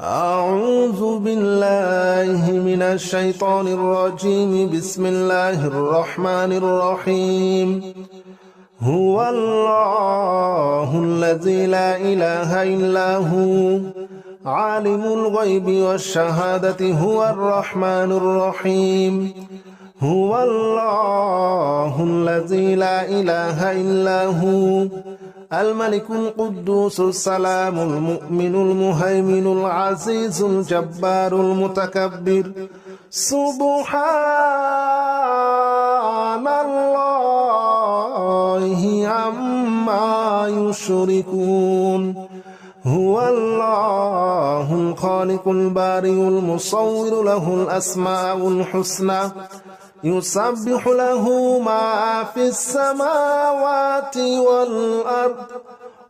أعوذ بالله من الشيطان الرجيم. بسم الله الرحمن الرحيم. هو الله الذي لا إله إلا هو عالم الغيب والشهادة هو الرحمن الرحيم. هو الله الذي لا إله إلا هو الملك القدوس السلام المؤمن المهيمن العزيز الجبار المتكبر. سبحان الله عما يشركون. هو الله الخالق البارئ المصور له الأسماء الحسنى يسبح له ما في السماوات والأرض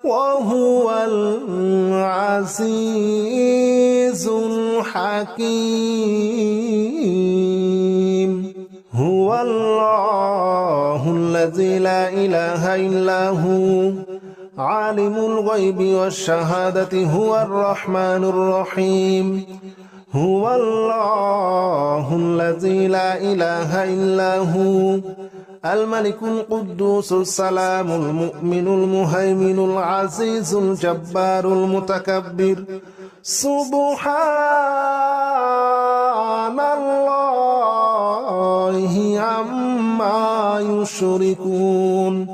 وهو العزيز الحكيم. هو الله الذي لا إله إلا هو عالم الغيب والشهادة هو الرحمن الرحيم. هو الله الذي لا إله إلا هو الملك القدوس السلام المؤمن المهيمن العزيز الجبار المتكبر. سبحان الله عما يشركون.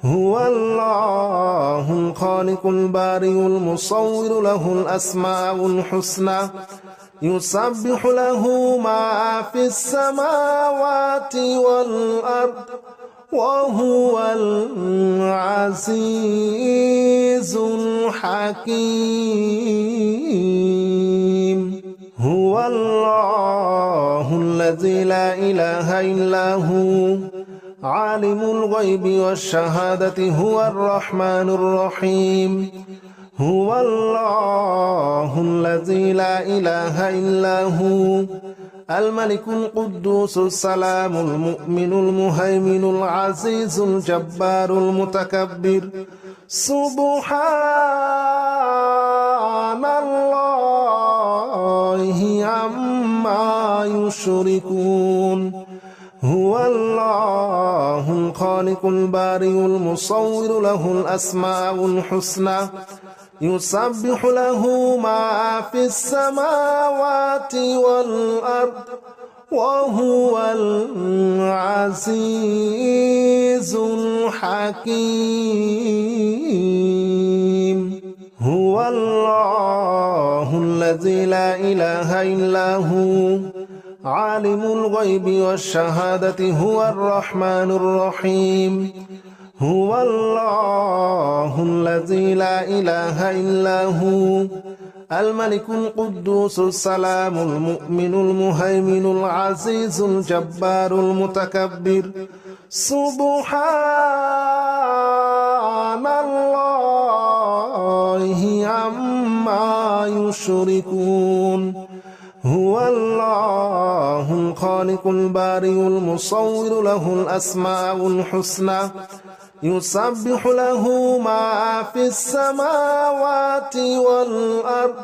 هو الله الخالق البارئ المصور له الأسماء الحسنى يسبح له ما في السماوات والأرض وهو العزيز الحكيم. هو الله الذي لا إله إلا هو عالم الغيب والشهادة هو الرحمن الرحيم. هو الله الذي لا إله إلا هو الملك القدوس السلام المؤمن المهيمن العزيز الجبار المتكبر. سبحان الله عما يشركون. هو الله الخالق البارئ المصور له الأسماء الحسنى يسبح له ما في السماوات والأرض وهو العزيز الحكيم. هو الله الذي لا إله إلا هو عالم الغيب والشهادة هو الرحمن الرحيم. هو الله الذي لا إله إلا هو الملك القدوس السلام المؤمن المهيمن العزيز الجبار المتكبر. سبحان الله عما يشركون. هو الله الخالق البارئ المصور له الأسماء الحسنى يسبح له ما في السماوات والأرض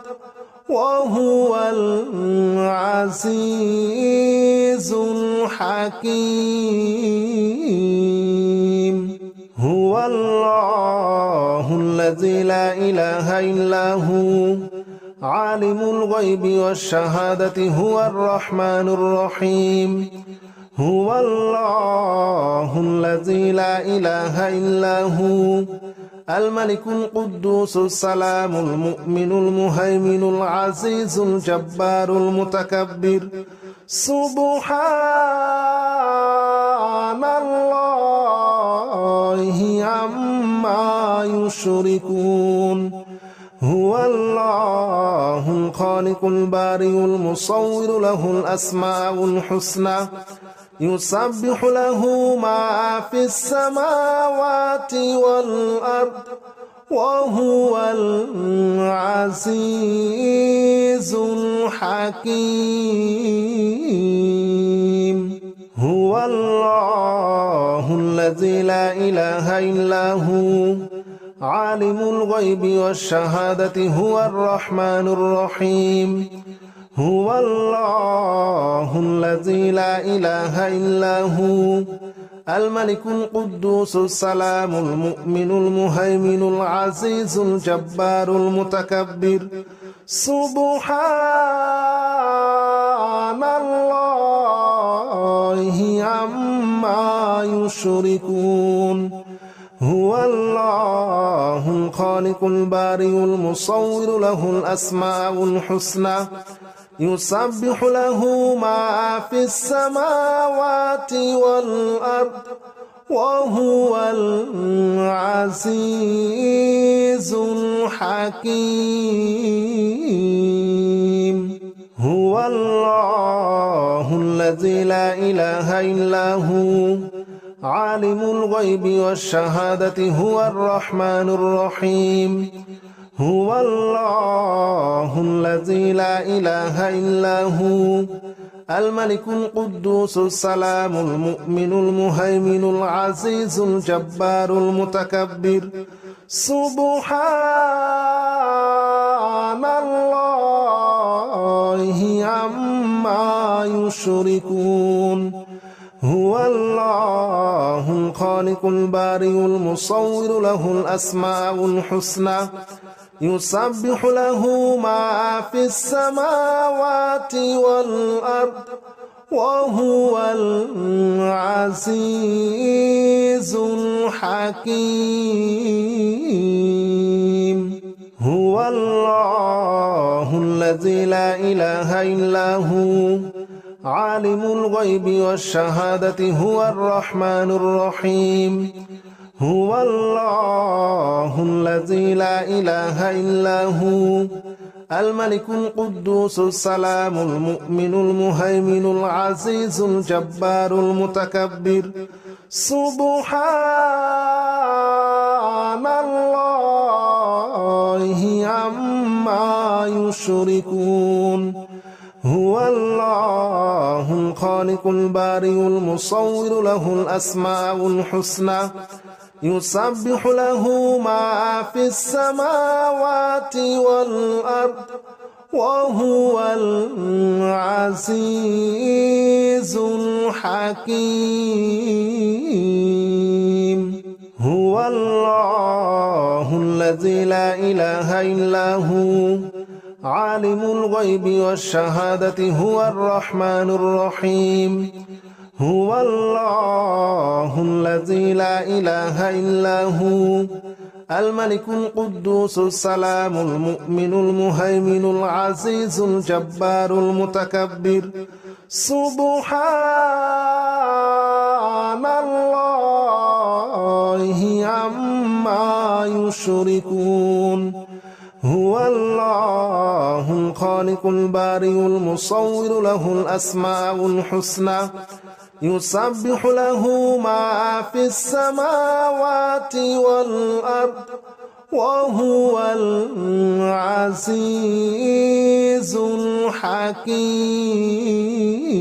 وهو العزيز الحكيم. هو الله الذي لا إله إلا هو عالم الغيب والشهادة هو الرحمن الرحيم. هو الله الذي لا إله إلا هو الملك القدوس السلام المؤمن المهيمن العزيز الجبار المتكبر. سبحان الله عما يشركون. هو الله الخالق البارئ المصور له الأسماء الحسنى يسبح له ما في السماوات والأرض وهو العزيز الحكيم. هو الله الذي لا إله إلا هو عالم الغيب والشهادة هو الرحمن الرحيم هو الله الذي لا إله إلا هو الملك القدوس السلام المؤمن المهيمن العزيز الجبار المتكبر سبحان الله عما يشركون هو الله الخالق البارئ المصور له الأسماء الحسنى يسبح له ما في السماوات والأرض وهو العزيز الحكيم هو الله الذي لا إله إلا هو عالم الغيب والشهادة هو الرحمن الرحيم هو الله الذي لا إله إلا هو الملك القدوس السلام المؤمن المهيمن العزيز الجبار المتكبر سبحان الله عما يشركون هو الله الخالق البارئ المصور له الأسماء الحسنى يسبح له ما في السماوات والأرض وهو العزيز الحكيم هو الله الذي لا إله إلا هو عالم الغيب والشهادة هو الرحمن الرحيم هو الله الذي لا إله إلا هو الملك القدوس السلام المؤمن المهيمن العزيز الجبار المتكبر سبحان الله عما يشركون هو الله الخالق البارئ المصور له الأسماء الحسنى يسبح له ما في السماوات والأرض وهو العزيز الحكيم هو الله الذي لا إله إلا هو عالم الغيب والشهادة هو الرحمن الرحيم هو الله الذي لا إله إلا هو الملك القدوس السلام المؤمن المهيمن العزيز الجبار المتكبر سبحان الله عما يشركون هو الله الخالق البارئ المصور له الأسماء الحسنى يسبح له ما في السماوات والأرض وهو العزيز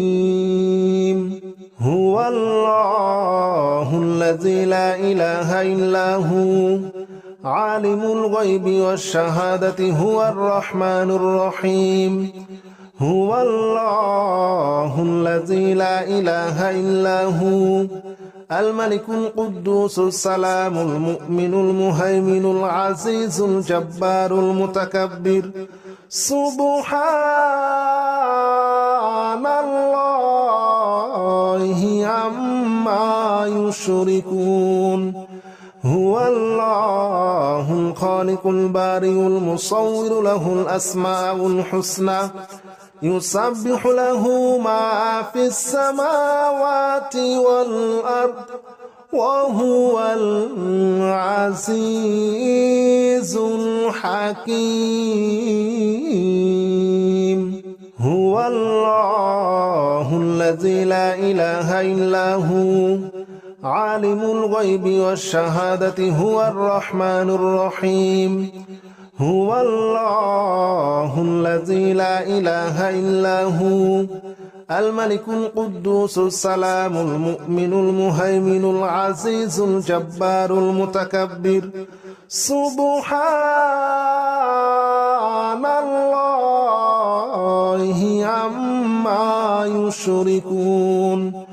الحكيم هو الله الذي لا إله إلا هو عالم الغيب والشهادة هو الرحمن الرحيم هو الله الذي لا إله إلا هو الملك القدوس السلام المؤمن المهيمن العزيز الجبار المتكبر سبحان الله عما يشركون هو الله الخالق البارئ المصور له الأسماء الحسنى يسبح له ما في السماوات والأرض وهو العزيز الحكيم هو الله الذي لا إله إلا هو عالم الغيب والشهادة هو الرحمن الرحيم هو الله الذي لا إله إلا هو الملك القدوس السلام المؤمن المهيمن العزيز الجبار المتكبر سبحان الله عما يشركون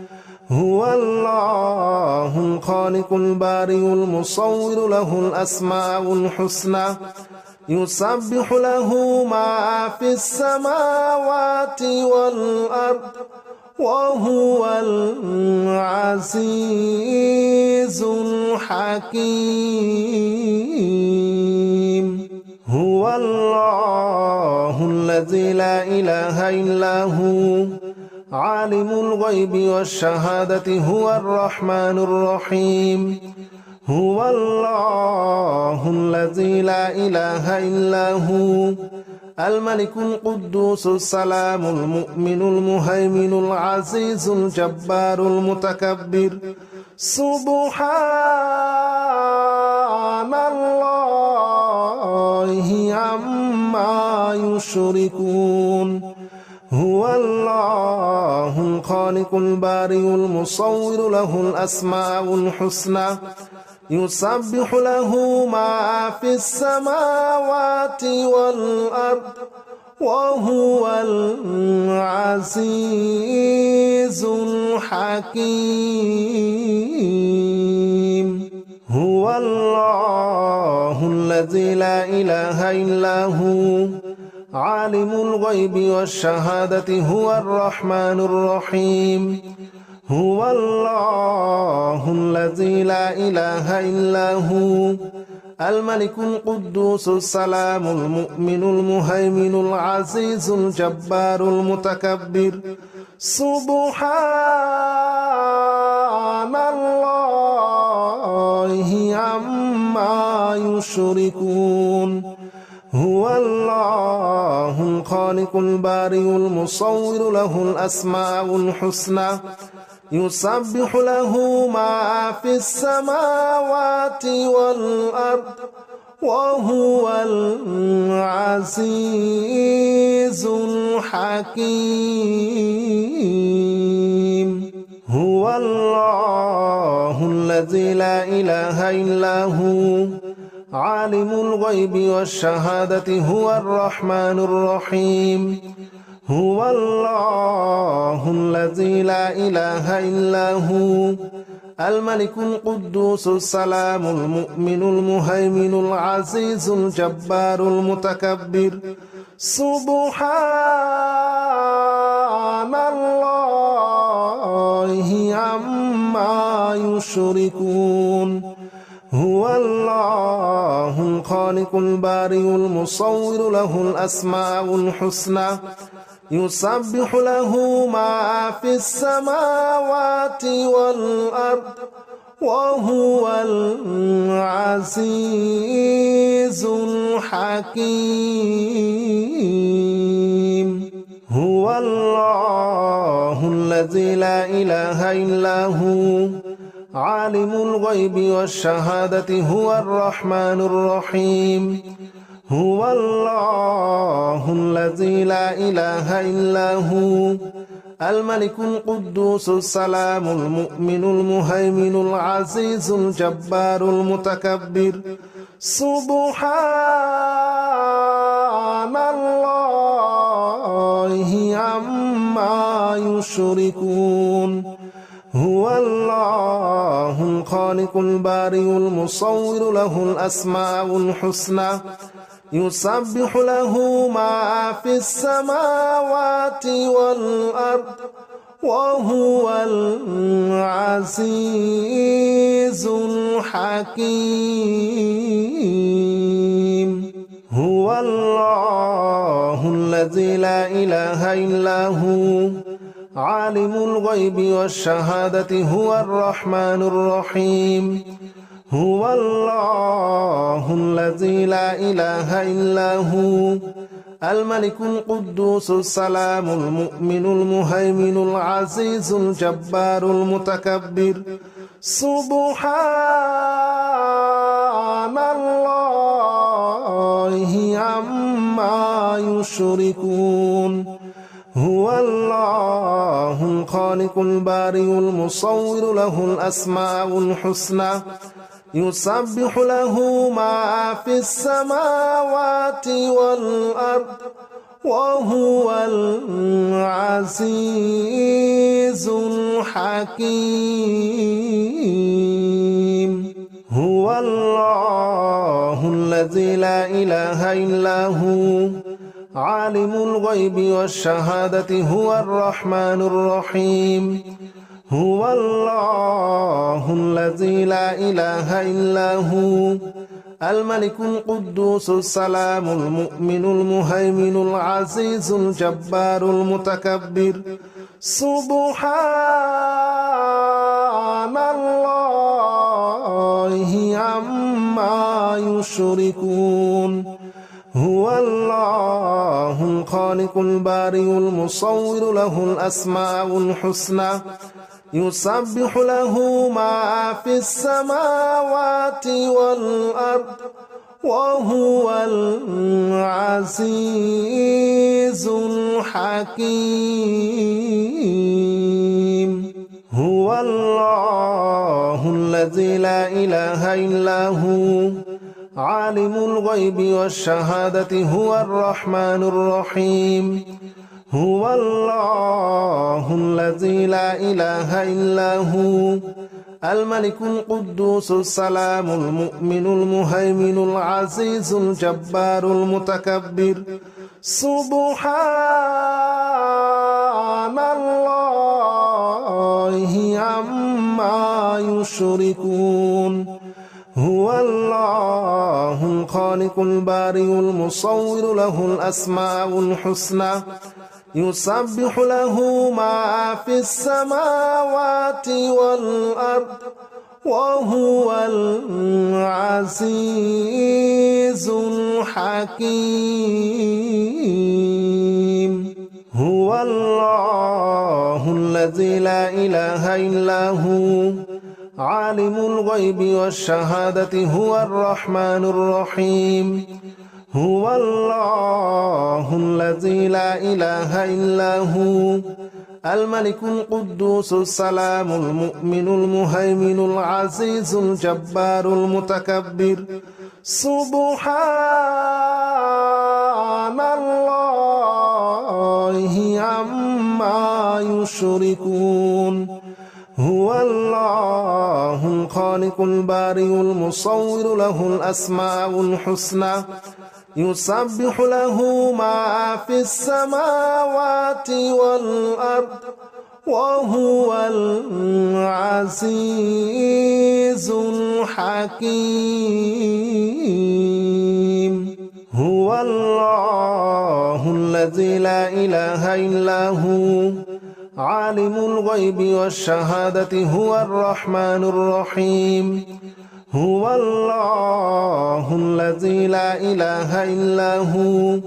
هو الله الخالق البارئ المصور له الأسماء الحسنى يسبح له ما في السماوات والأرض وهو العزيز الحكيم هو الله الذي لا إله إلا هو عالم الغيب والشهادة هو الرحمن الرحيم هو الله الذي لا إله إلا هو الملك القدوس السلام المؤمن المهيمن العزيز الجبار المتكبر سبحان الله عما يشركون هو الله الخالق البارئ المصور له الأسماء الحسنى يسبح له ما في السماوات والأرض وهو العزيز الحكيم هو الله الذي لا إله إلا هو عالم الغيب والشهادة هو الرحمن الرحيم هو الله الذي لا إله إلا هو الملك القدوس السلام المؤمن المهيمن العزيز الجبار المتكبر سبحان الله عما يشركون هو الله الخالق البارئ المصور له الأسماء الحسنى يسبح له ما في السماوات والأرض وهو العزيز الحكيم هو الله الذي لا إله إلا هو عالم الغيب والشهادة هو الرحمن الرحيم هو الله الذي لا إله إلا هو الملك القدوس السلام المؤمن المهيمن العزيز الجبار المتكبر سبحان الله عما يشركون هو الله الخالق البارئ المصور له الأسماء الحسنى يسبح له ما في السماوات والأرض وهو العزيز الحكيم هو الله الذي لا إله إلا هو عالم الغيب والشهادة هو الرحمن الرحيم هو الله الذي لا إله إلا هو الملك القدوس السلام المؤمن المهيمن العزيز الجبار المتكبر سبحان الله عما يشركون هو الله الخالق البارئ المصور له الأسماء الحسنى يسبح له ما في السماوات والأرض وهو العزيز الحكيم هو الله الذي لا إله إلا هو عالم الغيب والشهادة هو الرحمن الرحيم هو الله الذي لا إله إلا هو الملك القدوس السلام المؤمن المهيمن العزيز الجبار المتكبر سبحان الله عما يشركون هو الله الخالق البارئ المصور له الأسماء الحسنى يسبح له ما في السماوات والأرض وهو العزيز الحكيم هو الله الذي لا إله إلا هو عالم الغيب والشهادة هو الرحمن الرحيم هو الله الذي لا إله إلا هو الملك القدوس السلام المؤمن المهيمن العزيز الجبار المتكبر سبحان الله عما يشركون هو الله الخالق البارئ المصور له الأسماء الحسنى يسبح له ما في السماوات والأرض وهو العزيز الحكيم هو الله الذي لا إله إلا هو عالم الغيب والشهادة هو الرحمن الرحيم هو الله الذي لا إله إلا هو الملك القدوس السلام المؤمن المهيمن العزيز الجبار المتكبر سبحان الله عما يشركون هو الله الخالق البارئ المصور له الأسماء الحسنى يسبح له ما في السماوات والأرض وهو العزيز الحكيم هو الله الذي لا إله إلا هو عالم الغيب والشهادة هو الرحمن الرحيم هو الله الذي لا إله إلا هو الملك القدوس السلام المؤمن المهيمن العزيز الجبار المتكبر سبحان الله عما يشركون هو الله الخالق البارئ المصور له الأسماء الحسنى يسبح له ما في السماوات والأرض وهو العزيز الحكيم هو الله الذي لا إله إلا هو عالم الغيب والشهادة هو الرحمن الرحيم هو الله الذي لا إله إلا هو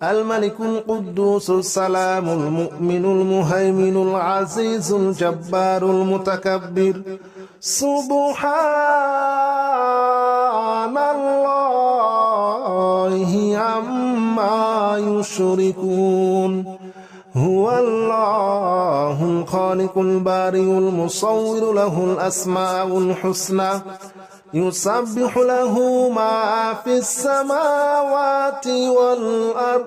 الملك القدوس السلام المؤمن المهيمن العزيز الجبار المتكبر سبحان الله عما يشركون هو الله الخالق البارئ المصور له الأسماء الحسنى يسبح له ما في السماوات والأرض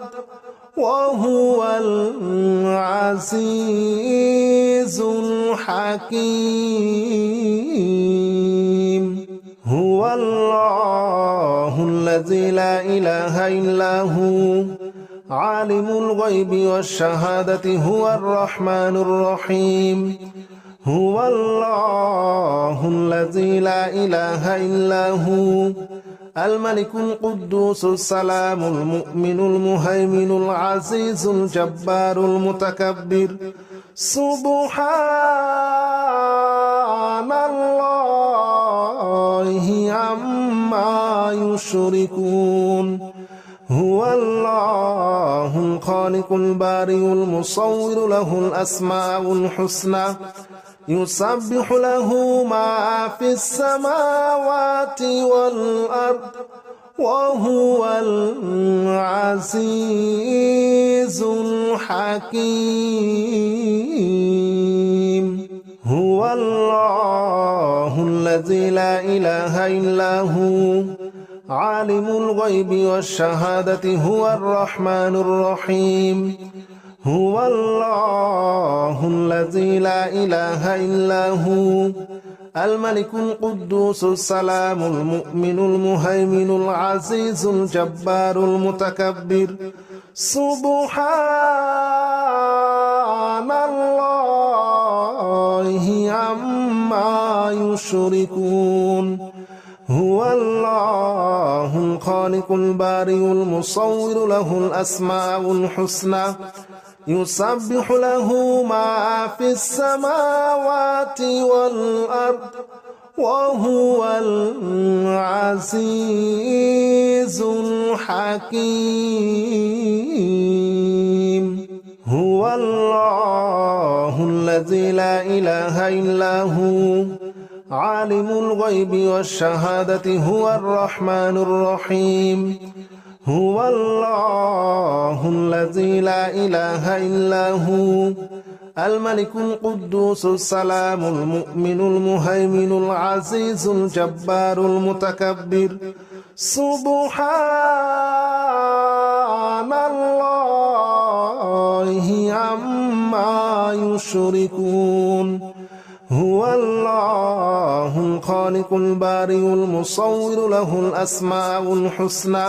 وهو العزيز الحكيم هو الله الذي لا إله إلا هو عالم الغيب والشهادة هو الرحمن الرحيم هو الله الذي لا إله إلا هو الملك القدوس السلام المؤمن المهيمن العزيز الجبار المتكبر سبحان الله عما يشركون هو الله الخالق البارئ المصور له الأسماء الحسنى يسبح له ما في السماوات والأرض وهو العزيز الحكيم هو الله الذي الذي لا إله إلا هو عالم الغيب والشهادة هو الرحمن الرحيم هو الله الذي لا إله إلا هو الملك القدوس السلام المؤمن المهيمن العزيز الجبار المتكبر سبحان الله عما يشركون هو الله الخالق البارئ المصور له الأسماء الحسنى يسبح له ما في السماوات والأرض وهو العزيز الحكيم هو الله الذي لا إله إلا هو عالم الغيب والشهادة هو الرحمن الرحيم هو الله الذي لا إله إلا هو الملك القدوس السلام المؤمن المهيمن العزيز الجبار المتكبر سبحان الله عما يشركون هو الله الخالق البارئ المصور له الأسماء الحسنى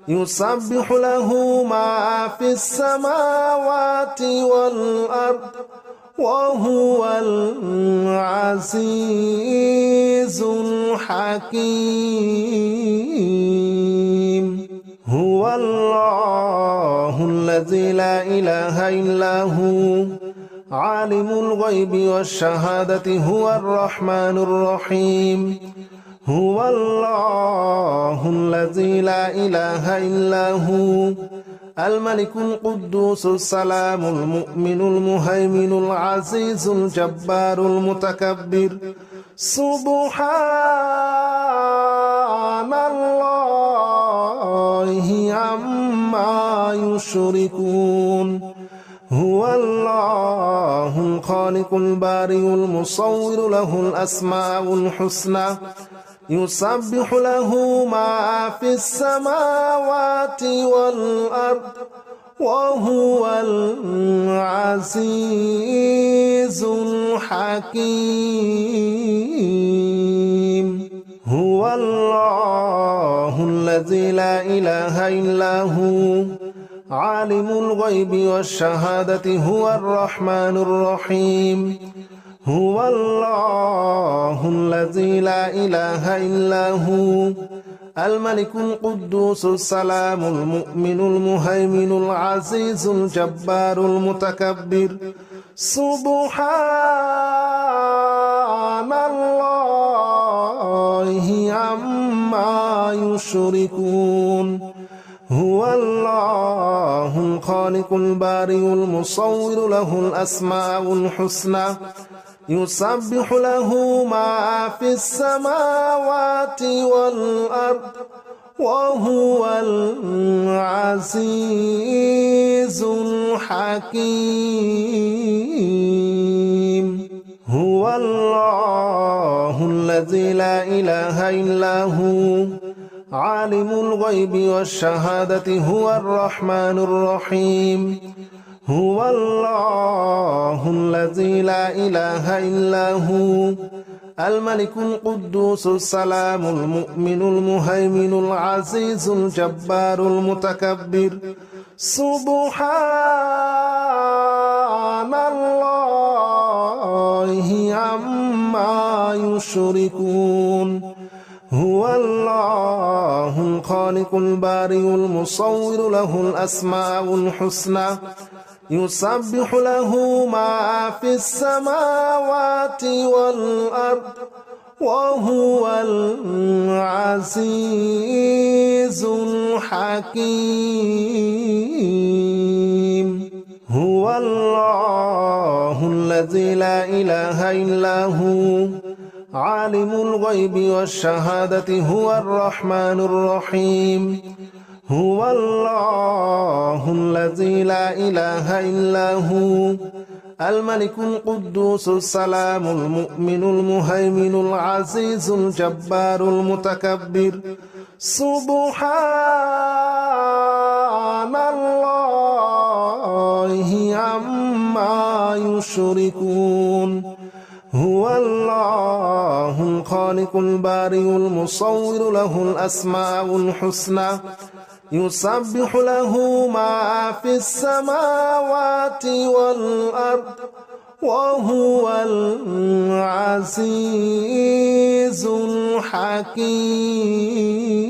يسبح له ما في السماوات والأرض وهو العزيز الحكيم هو الله الذي لا إله إلا هو عالم الغيب والشهادة هو الرحمن الرحيم هو الله الذي لا إله إلا هو الملك القدوس السلام المؤمن المهيمن العزيز الجبار المتكبر سبحان الله عما يشركون هو الله الخالق البارئ المصور له الأسماء الحسنى يسبح له ما في السماوات والأرض وهو العزيز الحكيم هو الله الذي لا إله إلا هو عالم الغيب والشهادة هو الرحمن الرحيم هو الله الذي لا إله إلا هو الملك القدوس السلام المؤمن المهيمن العزيز الجبار المتكبر سبحان الله عما يشركون هو الله الخالق البارئ المصور له الأسماء الحسنى يسبح له ما في السماوات والأرض وهو العزيز الحكيم هو الله الذي لا إله إلا هو عالم الغيب والشهادة هو الرحمن الرحيم هو الله الذي لا إله إلا هو الملك القدوس السلام المؤمن المهيمن العزيز الجبار المتكبر سبحان الله عما يشركون هو الله الخالق البارئ المصور له الأسماء الحسنى يسبح له ما في السماوات والأرض وهو العزيز الحكيم هو الله الذي لا إله إلا هو عالم الغيب والشهادة هو الرحمن الرحيم هو الله الذي لا إله إلا هو الملك القدوس السلام المؤمن المهيمن العزيز الجبار المتكبر سبحان الله عما يشركون هو الله الخالق البارئ المصور له الأسماء الحسنى يسبح له ما في السماوات والأرض وهو العزيز الحكيم.